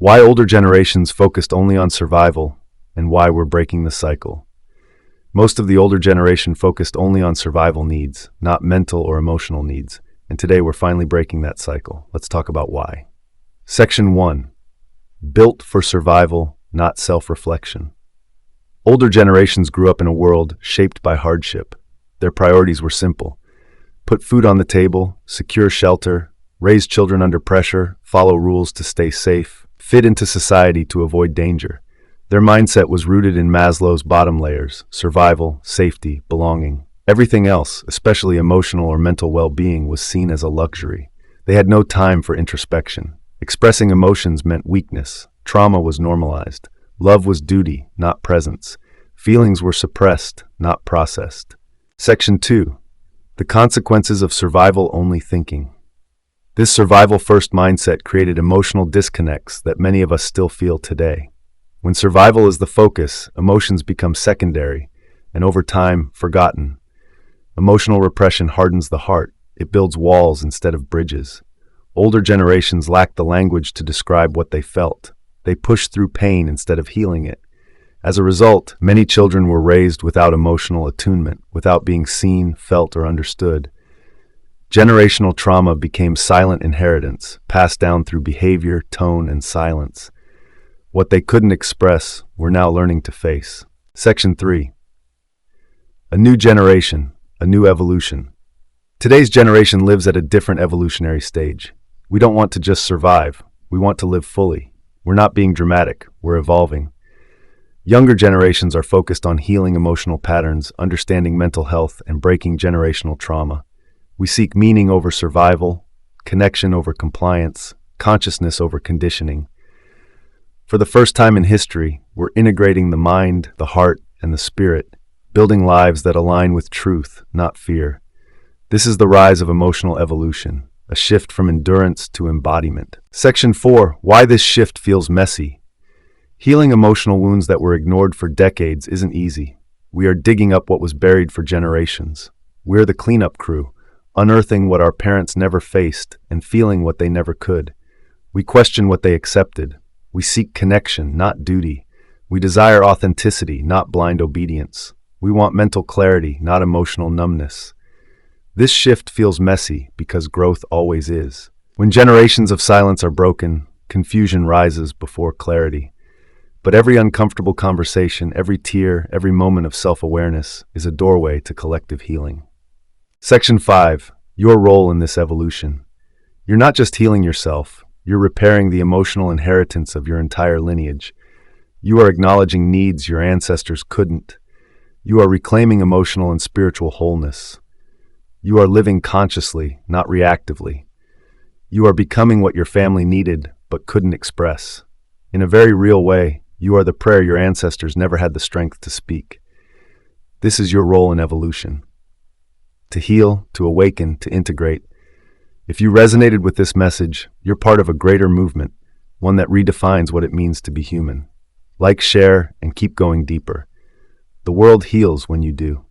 Why older generations focused only on survival, and why we're breaking the cycle. Most of the older generation focused only on survival needs, not mental or emotional needs, and today we're finally breaking that cycle. Let's talk about why. Section 1. Built for survival, not self-reflection. Older generations grew up in a world shaped by hardship. Their priorities were simple: put food on the table, secure shelter, raise children under pressure, follow rules to stay safe, fit into society to avoid danger. Their mindset was rooted in Maslow's bottom layers: survival, safety, belonging. Everything else, especially emotional or mental well-being, was seen as a luxury. They had no time for introspection. Expressing emotions meant weakness. Trauma was normalized. Love was duty, not presence. Feelings were suppressed, not processed. Section 2. The consequences of survival-only thinking. This survival-first mindset created emotional disconnects that many of us still feel today. When survival is the focus, emotions become secondary, and over time, forgotten. Emotional repression hardens the heart. It builds walls instead of bridges. Older generations lacked the language to describe what they felt. They pushed through pain instead of healing it. As a result, many children were raised without emotional attunement, without being seen, felt, or understood. Generational trauma became silent inheritance, passed down through behavior, tone, and silence. What they couldn't express, we're now learning to face. Section 3. A new generation, a new evolution. Today's generation lives at a different evolutionary stage. We don't want to just survive. We want to live fully. We're not being dramatic. We're evolving. Younger generations are focused on healing emotional patterns, understanding mental health, and breaking generational trauma. We seek meaning over survival, connection over compliance, consciousness over conditioning. For the first time in history, we're integrating the mind, the heart, and the spirit, building lives that align with truth, not fear. This is the rise of emotional evolution, a shift from endurance to embodiment. Section 4. Why this shift feels messy. Healing emotional wounds that were ignored for decades isn't easy. We are digging up what was buried for generations. We're the cleanup crew, unearthing what our parents never faced and feeling what they never could. We question what they accepted. We seek connection, not duty. We desire authenticity, not blind obedience. We want mental clarity, not emotional numbness. This shift feels messy because growth always is. When generations of silence are broken, confusion rises before clarity. But every uncomfortable conversation, every tear, every moment of self-awareness is a doorway to collective healing. Section 5. Your role in this evolution. You're not just healing yourself. You're repairing the emotional inheritance of your entire lineage. You are acknowledging needs your ancestors couldn't. You are reclaiming emotional and spiritual wholeness. You are living consciously, not reactively. You are becoming what your family needed but couldn't express. In a very real way, you are the prayer your ancestors never had the strength to speak. This is your role in evolution. To heal, to awaken, to integrate. If you resonated with this message, you're part of a greater movement, one that redefines what it means to be human. Like, share, and keep going deeper. The world heals when you do.